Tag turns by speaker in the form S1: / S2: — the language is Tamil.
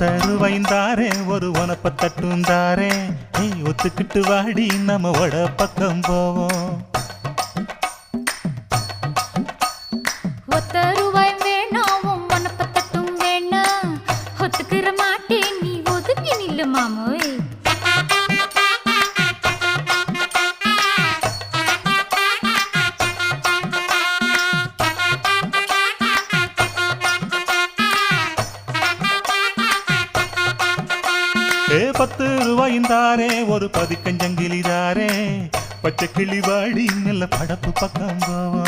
S1: ஒத்தருவைந்தாரே ஒரு உனப்ப தட்டுந்தாரே ஒத்துக்கிட்டு வாடி நம்ம வட பக்கம் போவோம்.
S2: ஒத்த ரூபாய் வேணாம் உனப்ப தட்டும் வேணா ஒத்துக்கிற மாட்டேன் நீ ஒதுங்கி நில்லு மாமோய்.
S1: ₹10 ஒரு பதிக்கஞ்சங்கிலிதாரே பச்சை கிளி வாடி நல்ல படப்பு பக்கம் போவோம்.